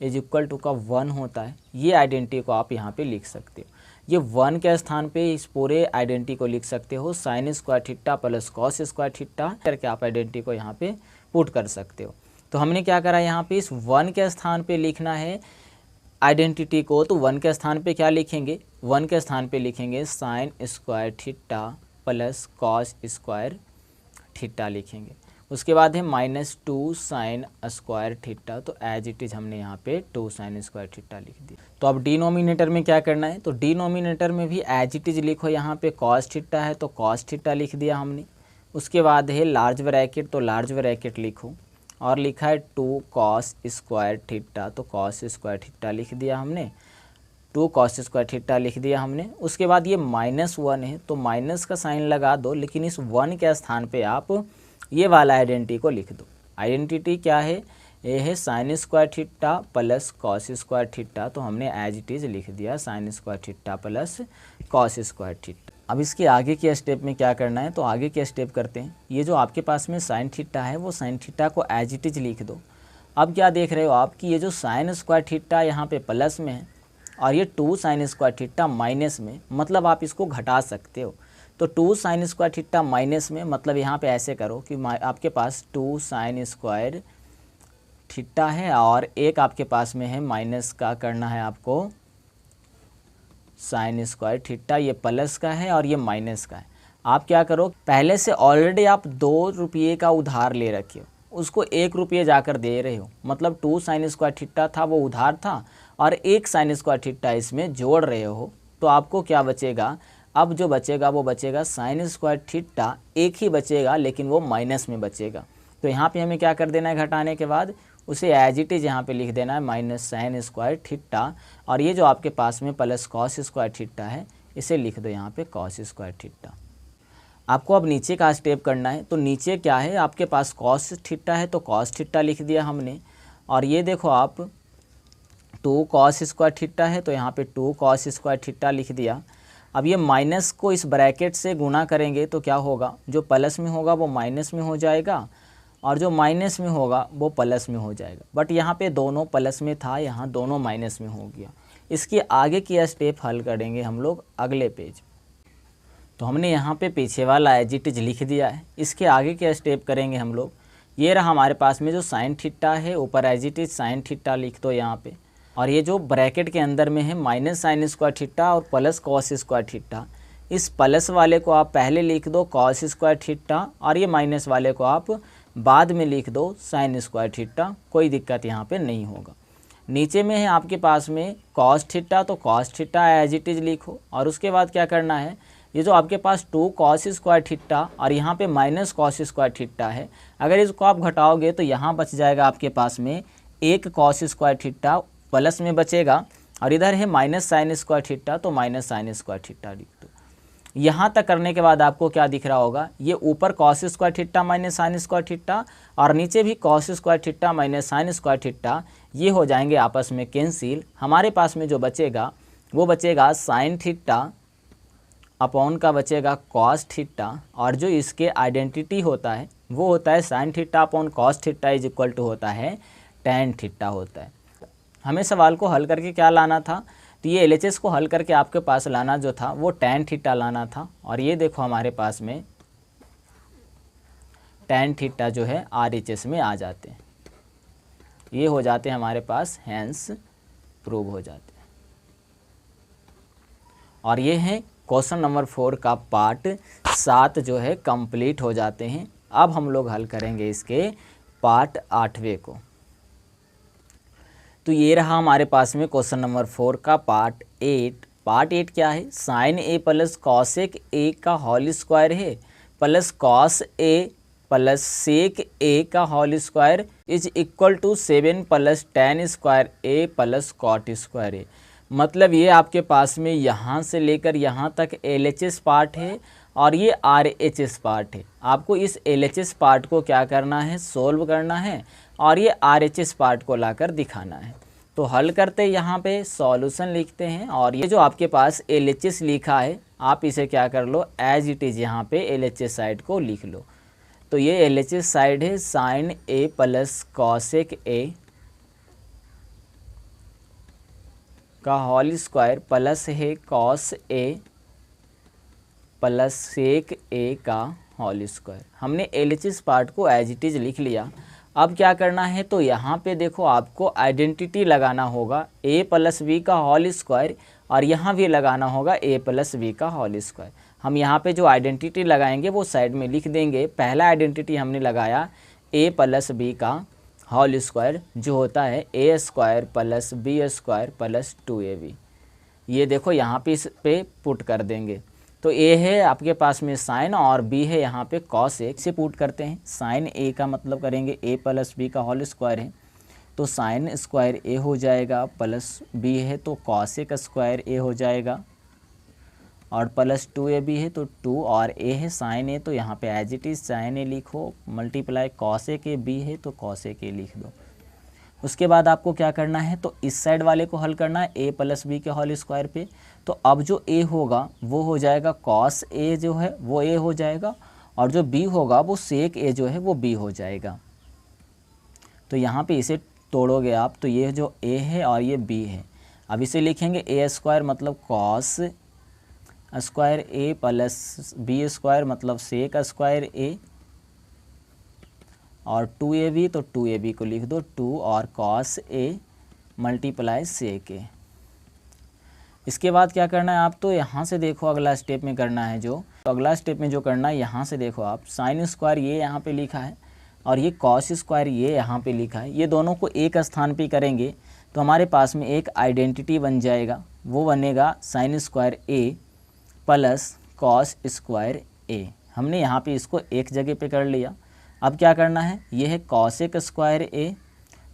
is equal to का 1 होता है। ये आइडेंटिटी को आप यहाँ पे लिख सकते हो। ये 1 के स्थान पे इस पूरे आइडेंटिटी को लिख सकते हो, sign square theta plus cos square theta करके आप आइडेंटिटी को यहाँ पे पुट कर सकते हो। तो हमने क्या करा, यहाँ पे इस 1 के स्थान पे लिखना है आइडेंटिटी को। तो 1 के स्थान पे क्या लिखेंगे, 1 के स्थान पे लिखेंगे sign square theta plus cos square theta लिखेंगे। उसके बाद है -2 साइन स्क्वायर थीटा, तो एज इट इज हमने यहाँ पे 2 साइन स्क्वायर थीटा लिख दिया। तो अब डिनोमिनेटर में क्या करना है, तो डिनोमिनेटर में भी एज इट इज लिखो, यहाँ पे कॉस थीटा है तो कॉस थीटा लिख दिया हमने। उसके बाद है लार्ज ब्रैकेट, तो लार्ज ब्रैकेट लिखो, और लिखा है 2 कॉस स्क्वायर थीटा, तो कॉस स्क्वायर थीटा लिख दिया हमने, 2 कॉस स्क्वायर थीटा लिख दिया हमने। उसके बाद ये -1 है तो माइनस का साइन लगा दो, लेकिन इस 1 के स्थान पे आप ये वाला आइडेंटिटी को लिख दो। आइडेंटिटी क्या है, ए है sine square theta plus cos square theta, तो हमने एज इट इज़ लिख दिया sign square theta plus cos square theta. अब इसके आगे के स्टेप में क्या करना है, तो आगे के स्टेप करते हैं। ये जो आपके पास में साइन थीटा है वो साइन थीटा को एज इट इज़ लिख दो। अब क्या देख रहे हो आप कि ये जो साइन स्क्वायर थीटा यहाँ पे प्लस में है और ये 2 साइन स्क्वायर थीटा माइनस में, मतलब आप इसको घटा सकते हो। तो 2 साइन स्क्वायर थीटा माइनस में, मतलब यहाँ पे ऐसे करो कि आपके पास 2 साइन स्क्वायर थीटा है और एक आपके पास में है माइनस का करना है आपको साइन स्क्वायर थीटा, ये प्लस का है और ये माइनस का है। आप क्या करो, पहले से ऑलरेडी आप 2 रुपये का उधार ले रखे हो, उसको 1 रुपये जाकर दे रहे हो, मतलब 2 साइन स्क्वायर थीटा था वो उधार था और 1 साइन स्क्वायर थीटा इसमें जोड़ रहे हो। तो आपको क्या बचेगा, अब जो बचेगा वो बचेगा साइन स्क्वायर थीटा, एक ही बचेगा लेकिन वो माइनस में बचेगा। तो यहाँ पे हमें क्या कर देना है, घटाने के बाद उसे एज इट इज़ यहाँ पे लिख देना है माइनस साइन स्क्वायर थीटा, और ये जो आपके पास में प्लस कॉस स्क्वायर थीटा है इसे लिख दो यहाँ पे कॉस स्क्वायर थीटा। आपको अब नीचे का स्टेप करना है। तो नीचे क्या है, आपके पास कॉस थीटा है तो कॉस थीटा लिख दिया हमने, और ये देखो आप 2 कॉस स्क्वायर थीटा है तो यहाँ पे 2 कॉस स्क्वायर थीटा लिख दिया। अब ये माइनस को इस ब्रैकेट से गुणा करेंगे तो क्या होगा, जो प्लस में होगा वो माइनस में हो जाएगा और जो माइनस में होगा वो प्लस में हो जाएगा। बट यहाँ पे दोनों प्लस में था, यहाँ दोनों माइनस में हो गया। इसके आगे की स्टेप हल करेंगे हम लोग अगले पेज। तो हमने यहाँ पे पीछे वाला एज इट इज लिख दिया है। इसके आगे के स्टेप करेंगे हम लोग। ये रहा हमारे पास में जो साइन थीटा है, ऊपर as it is sine theta लिख दो यहाँ पे, और ये जो ब्रैकेट के अंदर में है माइनस साइन स्क्वायर थीटा और प्लस कॉस स्क्वायर थीटा, इस प्लस वाले को आप पहले लिख दो कॉस स्क्वायर थीटा और ये माइनस वाले को आप बाद में लिख दो साइन स्क्वायर थीटा, कोई दिक्कत यहाँ पे नहीं होगा। नीचे में है आपके पास में कॉस थीटा, तो cos theta as it is लिखो, और उसके बाद क्या करना है, ये जो आपके पास 2 कॉस स्क्वायर थीटा और यहाँ पे माइनस कॉस स्क्वायर थीटा है, अगर इसको आप घटाओगे तो यहाँ बच जाएगा आपके पास में 1 कॉस स्क्वायर थीटा प्लस में बचेगा, और इधर है माइनस साइन स्क्वायर थीटा तो माइनस साइन स्क्वायर थीटा लिख दो। यहाँ तक करने के बाद आपको क्या दिख रहा होगा, ये ऊपर cos square theta minus sine square theta और नीचे भी cos square theta minus sine square theta, ये हो जाएंगे आपस में कैंसिल। हमारे पास में जो बचेगा वो बचेगा साइन थीटा अपॉन का बचेगा कॉस थीटा, और जो इसके आइडेंटिटी होता है वो होता है sine theta upon cos theta is equal to होता है टेन थीटा होता है। हमें सवाल को हल करके क्या लाना था, तो ये LHS को हल करके आपके पास लाना जो था वो टेन थीटा लाना था, और ये देखो हमारे पास में टेन थीटा जो है RHS में आ जाते हैं, ये हो जाते हैं हमारे पास, हैंस प्रूव हो जाते हैं। और ये है क्वेश्चन नंबर 4 का पार्ट 7 जो है कंप्लीट हो जाते हैं। अब हम लोग हल करेंगे इसके पार्ट 8वें को। तो ये रहा हमारे पास में क्वेश्चन नंबर 4 का पार्ट 8। पार्ट 8 क्या है, sine A plus cosec A का होल स्क्वायर है plus cos A plus sec A का whole square is equal to 7 plus ten square A plus cot square A. मतलब ये आपके पास में यहाँ से लेकर यहाँ तक LHS पार्ट है और ये RHS पार्ट है। आपको इस LHS पार्ट को क्या करना है, सोल्व करना है, और ये RHS पार्ट को लाकर दिखाना है। तो हल करते यहाँ पे सॉल्यूशन लिखते हैं, और ये जो आपके पास LHS लिखा है आप इसे क्या कर लो, एज इट इज़ यहाँ पे LHS साइड को लिख लो। तो ये LHS साइड है sine A plus cosec A का होल स्क्वायर प्लस है cos A plus sec A का होल स्क्वायर। हमने LHS पार्ट को एज इट इज़ लिख लिया। अब क्या करना है, तो यहाँ पे देखो आपको आइडेंटिटी लगाना होगा a प्लस बी का होल स्क्वायर, और यहाँ भी लगाना होगा a प्लस बी का होल स्क्वायर। हम यहाँ पे जो आइडेंटिटी लगाएंगे वो साइड में लिख देंगे। पहला आइडेंटिटी हमने लगाया a प्लस बी का होल स्क्वायर जो होता है a square plus B square plus 2ab। ये देखो यहाँ पे इस पे पुट कर देंगे। तो a है आपके पास में साइन और b है यहाँ पे कॉस ए, से पुट करते हैं। साइन a का मतलब करेंगे a प्लस बी का होल स्क्वायर है तो साइन स्क्वायर a हो जाएगा, प्लस b है तो कॉस ए का स्क्वायर a हो जाएगा, और प्लस 2ab है तो 2, और a है साइन a तो यहाँ पे as it is sine a लिखो, मल्टीप्लाई कॉस ए के b है तो कॉस ए के लिख दो। उसके बाद आपको क्या करना है, तो इस साइड वाले को हल करना है a प्लस बी के होल स्क्वायर पे। तो अब जो a होगा वो हो जाएगा कॉस a जो है वो a हो जाएगा, और जो b होगा वो सेक a जो है वो b हो जाएगा। तो यहाँ पे इसे तोड़ोगे आप तो ये जो a है और ये b है। अब इसे लिखेंगे a स्क्वायर मतलब cos square a plus b square मतलब सेक स्क्वायर a, और 2ab तो 2ab को लिख दो 2 और cos a multiply sec a। इसके बाद क्या करना है आप, तो यहाँ से देखो अगला स्टेप में करना है जो, तो अगला स्टेप में जो करना है यहाँ से देखो आप, साइन स्क्वायर ये यहाँ पे लिखा है और ये कॉस स्क्वायर ये यहाँ पे लिखा है, ये दोनों को एक स्थान पे करेंगे तो हमारे पास में एक आइडेंटिटी बन जाएगा, वो बनेगा sine square a plus cos square a। हमने यहाँ पे इसको एक जगह पे कर लिया। अब क्या करना है, ये है कॉसेक स्क्वायर a,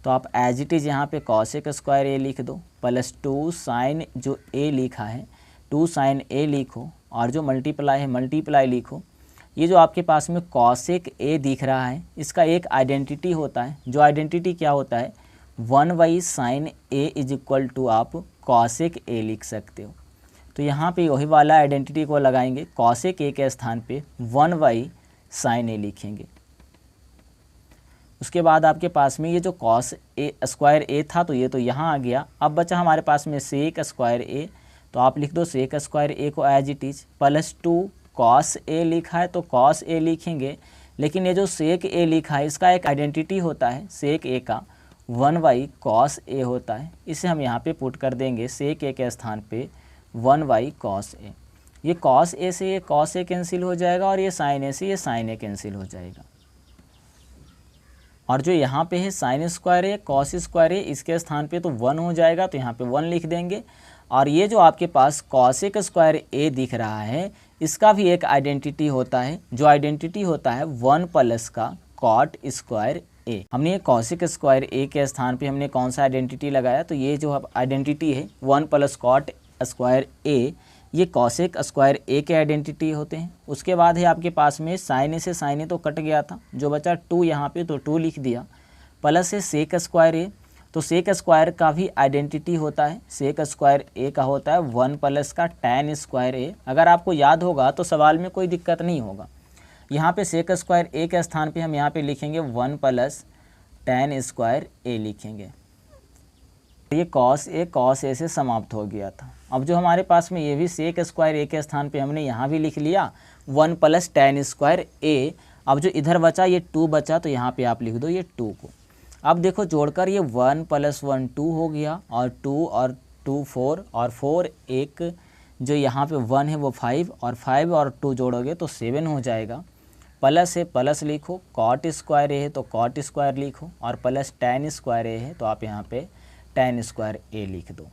तो आप एज इट इज़ यहाँ पे कॉसेक स्क्वायर a लिख दो प्लस 2 साइन जो a लिखा है 2 साइन a लिखो, और जो मल्टीप्लाई है मल्टीप्लाई लिखो। ये जो आपके पास में कॉसेक a दिख रहा है इसका एक आइडेंटिटी होता है, जो आइडेंटिटी क्या होता है 1 sine a is equal to आप कॉसेक a लिख सकते हो। तो यहाँ पे वही वाला आइडेंटिटी को लगाएंगे, कॉसेक a के स्थान पे 1 साइन a लिखेंगे। उसके बाद आपके पास में ये जो कॉस ए स्क्वायर ए था तो ये तो यहाँ आ गया। अब बचा हमारे पास में सेक स्क्वायर ए, तो आप लिख दो सेक स्क्वायर ए को as it is plus 2 cos A लिखा है तो कॉस ए लिखेंगे, लेकिन ये जो सेक ए लिखा है इसका एक आइडेंटिटी होता है सेक ए का 1 कॉस ए होता है, इसे हम यहाँ पे पुट कर देंगे सेक ए के स्थान पे 1 कॉस ए। ये कॉस ए से ये कॉस ए कैंसिल हो जाएगा और ये साइन ए से ये साइन ए कैंसिल हो जाएगा। और जो यहाँ पे है साइन स्क्वायर है कॉस स्क्वायर है इसके स्थान पे तो 1 हो जाएगा, तो यहाँ पे 1 लिख देंगे। और ये जो आपके पास कॉसेक स्क्वायर ए दिख रहा है इसका भी एक आइडेंटिटी होता है, जो आइडेंटिटी होता है 1 प्लस का कॉट स्क्वायर ए। हमने ये कॉसेक स्क्वायर ए के स्थान पे हमने कौन सा आइडेंटिटी लगाया, तो ये जो आइडेंटिटी है 1 प्लस कॉट स्क्वायर ए, ये कॉसेक स्क्वायर ए के आइडेंटिटी होते हैं। उसके बाद है आपके पास में साइन ए से साइन ए तो कट गया था, जो बचा 2 यहाँ पे तो 2 लिख दिया, प्लस है सेक स्क्वायर ए, तो सेक स्क्वायर का भी आइडेंटिटी होता है, सेक स्क्वायर ए का होता है 1 प्लस का टैन स्क्वायर ए। अगर आपको याद होगा तो सवाल में कोई दिक्कत नहीं होगा। यहाँ पे सेक स्क्वायर ए के स्थान पे हम यहाँ पे लिखेंगे 1 प्लस टैन स्क्वायर ए लिखेंगे। ये कॉस ए से समाप्त हो गया था। अब जो हमारे पास में ये भी सेक स्क्वायर ए के स्थान पे हमने यहाँ भी लिख लिया 1 प्लस टैन स्क्वायर ए। अब जो इधर बचा ये 2 बचा, तो यहाँ पे आप लिख दो ये 2 को। अब देखो जोड़कर ये 1 प्लस 1 2 हो गया, और 2 और 2 4, और 4 एक जो यहाँ पे 1 है वो 5, और 5 और 2 जोड़ोगे तो 7 हो जाएगा। प्लस है प्लस लिखो, कॉट स्क्वायर ए है तो कॉट स्क्वायर लिखो, और प्लस टैन स्क्वायर ए है तो आप यहाँ पे टैन स्क्वायर ए लिख दो।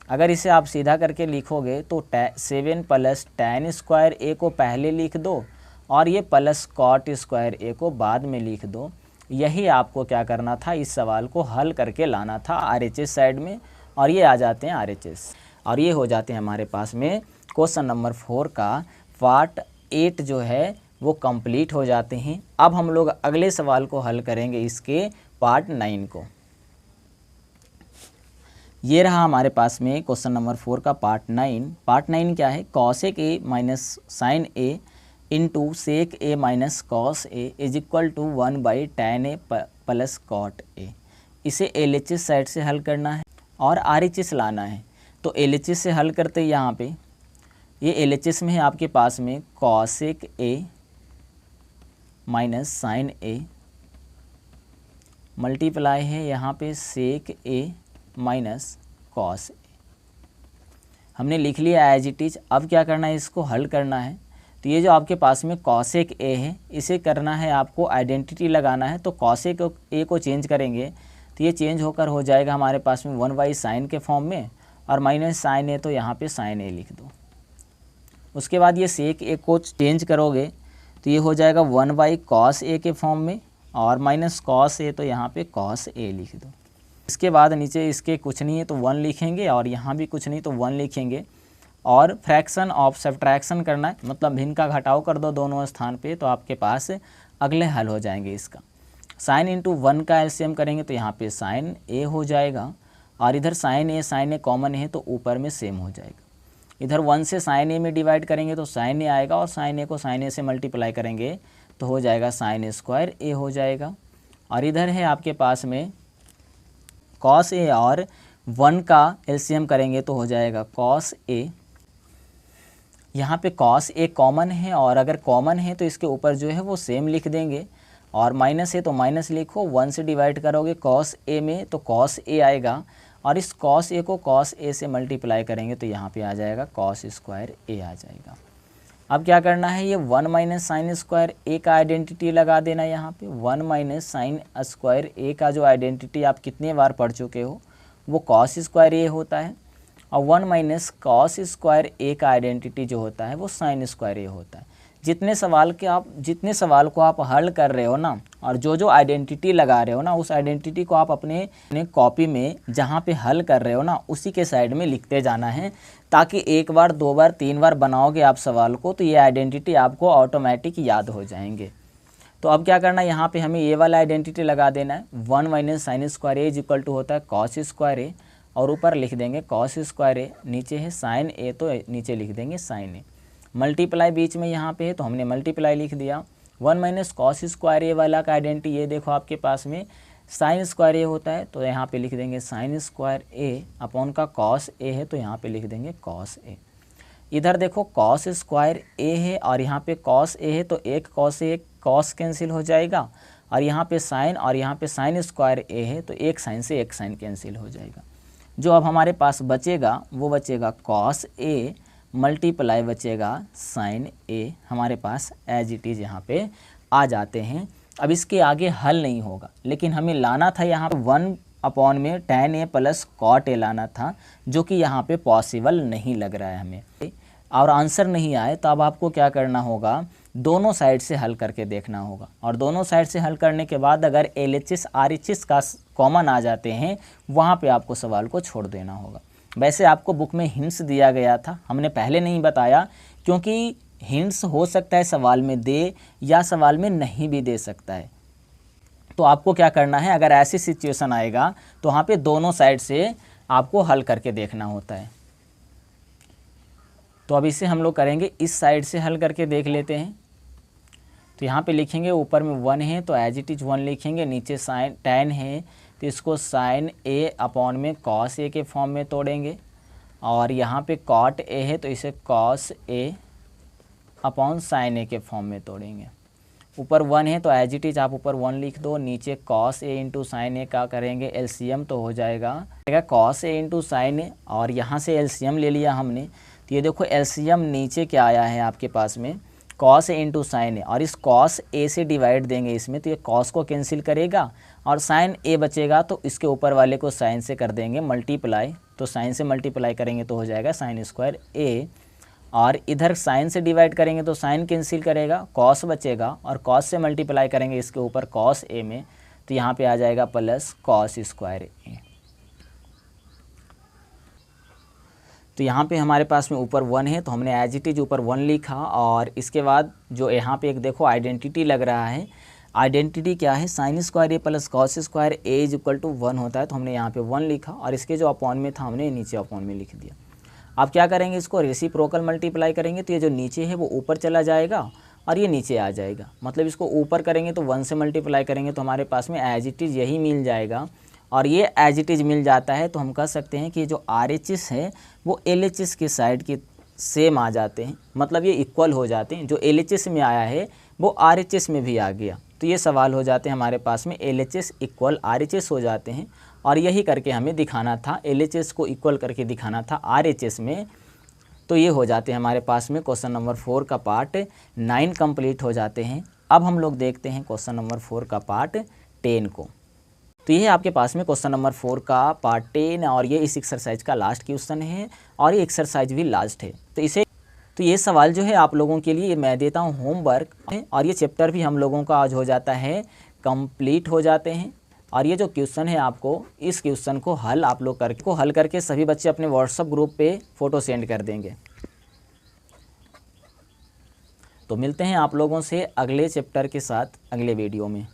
अगर इसे आप सीधा करके लिखोगे तो 7 प्लस टैन स्क्वायर ए को पहले लिख दो और ये प्लस कॉट स्क्वायर ए को बाद में लिख दो। यही आपको क्या करना था, इस सवाल को हल करके लाना था RHS साइड में, और ये आ जाते हैं RHS, और ये हो जाते हैं हमारे पास में क्वेश्चन नंबर 4 का पार्ट 8 जो है वो कंप्लीट हो जाते हैं। अब हम लोग अगले सवाल को हल करेंगे इसके पार्ट 9 को। ये रहा हमारे पास में क्वेश्चन नंबर 4 का पार्ट 9। पार्ट 9 क्या है, cosec A minus sine A into sec A minus cos A is equal to 1 tan A plus cot A. इसे LHS साइड से हल करना है और RHS लाना है। तो LHS से हल करते यहाँ पे ये LHS में है आपके पास में cosec A minus sine A multiply है यहाँ पे सेक ए माइनस कॉस ए। हमने लिख लिया एज इट इज। अब क्या करना है, इसको हल करना है। तो ये जो आपके पास में कॉसेक ए है इसे करना है आपको आइडेंटिटी लगाना है। तो कॉसेक ए को चेंज करेंगे तो ये चेंज होकर हो जाएगा हमारे पास में 1 साइन के फॉर्म में, और माइनस साइन ए तो यहाँ पे साइन ए लिख दो। उसके बाद ये सेक ए को चेंज करोगे तो ये हो जाएगा 1 कॉस ए के फॉर्म में, और माइनस कॉस ए तो यहाँ पे कॉस ए लिख दो। इसके बाद नीचे इसके कुछ नहीं है तो 1 लिखेंगे, और यहाँ भी कुछ नहीं तो 1 लिखेंगे। और फ्रैक्शन ऑफ सब्ट्रैक्शन करना है, मतलब भिन्न का घटाव कर दो दोनों स्थान पे, तो आपके पास अगले हल हो जाएंगे इसका। साइन इंटू 1 का एलसीएम करेंगे तो यहाँ पे साइन ए हो जाएगा, और इधर साइन ए कॉमन है तो ऊपर में सेम हो जाएगा। इधर 1 से साइन ए में डिवाइड करेंगे तो साइन ए आएगा, और साइन ए को साइन ए से मल्टीप्लाई करेंगे तो हो जाएगा साइन स्क्वायर ए हो जाएगा। और इधर है आपके पास में कॉस ए, और 1 का एलसीएम करेंगे तो हो जाएगा कॉस ए। यहाँ पे कॉस ए कॉमन है, और अगर कॉमन है तो इसके ऊपर जो है वो सेम लिख देंगे, और माइनस है तो माइनस लिखो। 1 से डिवाइड करोगे कॉस ए में तो कॉस ए आएगा, और इस कॉस ए को कॉस ए से मल्टीप्लाई करेंगे तो यहाँ पे आ जाएगा कॉस स्क्वायर ए आ जाएगा। अब क्या करना है, ये 1 माइनस साइन स्क्वायर ए का आइडेंटिटी लगा देना। यहाँ पे 1 माइनस साइन स्क्वायर ए का जो आइडेंटिटी आप कितने बार पढ़ चुके हो वो कॉस स्क्वायर ए होता है, और 1 माइनस कॉस स्क्वायर ए का आइडेंटिटी जो होता है वो साइन स्क्वायर ए होता है। जितने सवाल को आप हल कर रहे हो ना, और जो आइडेंटिटी लगा रहे हो ना, उस आइडेंटिटी को आप अपने कॉपी में जहाँ पे हल कर रहे हो ना उसी के साइड में लिखते जाना है, ताकि 1 बार 2 बार 3 बार बनाओगे आप सवाल को तो ये आइडेंटिटी आपको ऑटोमेटिक याद हो जाएंगे। तो अब क्या करना है, यहाँ पे हमें ये वाला आइडेंटिटी लगा देना है। 1 minus sine square A is equal to होता है कॉस स्क्वायर ए, और ऊपर लिख देंगे कॉस स्क्वायर ए, नीचे है साइन ए तो नीचे लिख देंगे साइन ए। मल्टीप्लाई बीच में यहाँ पे है तो हमने मल्टीप्लाई लिख दिया। 1 माइनस कॉस स्क्वायर ए वाला का आइडेंटिटी ये देखो आपके पास में साइन स्क्वायर ए होता है, तो यहाँ पे लिख देंगे साइन स्क्वायर ए अपॉन का कॉस ए है तो यहाँ पे लिख देंगे कॉस ए। इधर देखो कॉस स्क्वायर ए है और यहाँ पे कॉस ए है, तो एक कॉस ए कॉस कैंसिल हो जाएगा, और यहाँ पे साइन और यहाँ पे साइन स्क्वायर ए है तो एक साइन से एक साइन कैंसिल हो जाएगा। जो अब हमारे पास बचेगा वो बचेगा कॉस ए मल्टीप्लाई बचेगा साइन ए, हमारे पास एज इट इज़ यहाँ पे आ जाते हैं। अब इसके आगे हल नहीं होगा, लेकिन हमें लाना था यहाँ पे 1 अपॉन में tan a plus cot A लाना था, जो कि यहाँ पे पॉसिबल नहीं लग रहा है हमें, और आंसर नहीं आए। तो अब आपको क्या करना होगा, दोनों साइड से हल करके देखना होगा, और दोनों साइड से हल करने के बाद अगर LHS RHS का कॉमन आ जाते हैं वहाँ पे आपको सवाल को छोड़ देना होगा। वैसे आपको बुक में हिंट्स दिया गया था, हमने पहले नहीं बताया क्योंकि हिंट्स हो सकता है सवाल में दे या सवाल में नहीं भी दे सकता है। तो आपको क्या करना है, अगर ऐसी सिचुएशन आएगा तो वहाँ पे दोनों साइड से आपको हल करके देखना होता है। तो अब इसे हम लोग करेंगे, इस साइड से हल करके देख लेते हैं। तो यहाँ पे लिखेंगे, ऊपर में 1 है तो एज इट इज 1 लिखेंगे, नीचे साइन tan है तो इसको साइन ए अपॉन में कॉस ए के फॉर्म में तोड़ेंगे, और यहाँ पे कॉट ए है तो इसे कॉस ए अपॉन साइन ए के फॉर्म में तोड़ेंगे। ऊपर 1 है तो एज इट इज आप ऊपर 1 लिख दो, नीचे कॉस ए इंटू साइन ए का करेंगे एलसीएम तो हो जाएगा कॉस ए इंटू साइन ए, और यहाँ से एलसीएम ले लिया हमने। तो ये देखो एलसीएम नीचे क्या आया है आपके पास में, कॉस ए इंटू साइन ए, और इस कॉस ए से डिवाइड देंगे इसमें तो ये कॉस को कैंसिल करेगा, और साइन ए बचेगा तो इसके ऊपर वाले को साइन से कर देंगे मल्टीप्लाई, तो साइन से मल्टीप्लाई करेंगे तो हो जाएगा साइन स्क्वायर ए, और इधर साइन से डिवाइड करेंगे तो साइन कैंसिल करेगा, कॉस बचेगा, और कॉस से मल्टीप्लाई करेंगे इसके ऊपर कॉस ए में तो यहाँ पे आ जाएगा प्लस कॉस स्क्वायर ए। तो यहाँ पे हमारे पास में ऊपर 1 है तो हमने एज इट इज ऊपर 1 लिखा, और इसके बाद जो यहाँ पे एक देखो आइडेंटिटी लग रहा है, आइडेंटिटी क्या है, sine square A plus cos square A is equal to 1 होता है, तो हमने यहाँ पे 1 लिखा, और इसके जो अपॉन में था हमने नीचे अपॉन में लिख दिया। अब क्या करेंगे, इसको रेसिप्रोकल मल्टीप्लाई करेंगे तो ये जो नीचे है वो ऊपर चला जाएगा और ये नीचे आ जाएगा, मतलब इसको ऊपर करेंगे तो 1 से मल्टीप्लाई करेंगे तो हमारे पास में एज इट इज़ यही मिल जाएगा, और ये एज इट इज़ मिल जाता है तो हम कह सकते हैं कि जो RHS है वो LHS के साइड की सेम आ जाते हैं, मतलब ये इक्वल हो जाते हैं। जो LHS में आया है वो RHS में भी आ गया, तो ये सवाल हो जाते हैं हमारे पास में LHS इक्वल RHS हो जाते हैं, और यही करके हमें दिखाना था, LHS को इक्वल करके दिखाना था RHS में। तो ये हो जाते हैं हमारे पास में क्वेश्चन नंबर 4 का पार्ट 9 कंप्लीट हो जाते हैं। अब हम लोग देखते हैं क्वेश्चन नंबर 4 का पार्ट 10 को। तो ये आपके पास में क्वेश्चन नंबर 4 का पार्ट 10, और ये इस एक्सरसाइज का लास्ट क्वेश्चन है, और ये एक्सरसाइज भी लास्ट है। तो ये सवाल जो है आप लोगों के लिए मैं देता हूँ होमवर्क, और ये चैप्टर भी हम लोगों का आज हो जाता है कंप्लीट हो जाते हैं। और ये जो क्वेश्चन है आपको, इस क्वेश्चन को हल करके सभी बच्चे अपने व्हाट्सएप ग्रुप पे फ़ोटो सेंड कर देंगे। तो मिलते हैं आप लोगों से अगले चैप्टर के साथ अगले वीडियो में।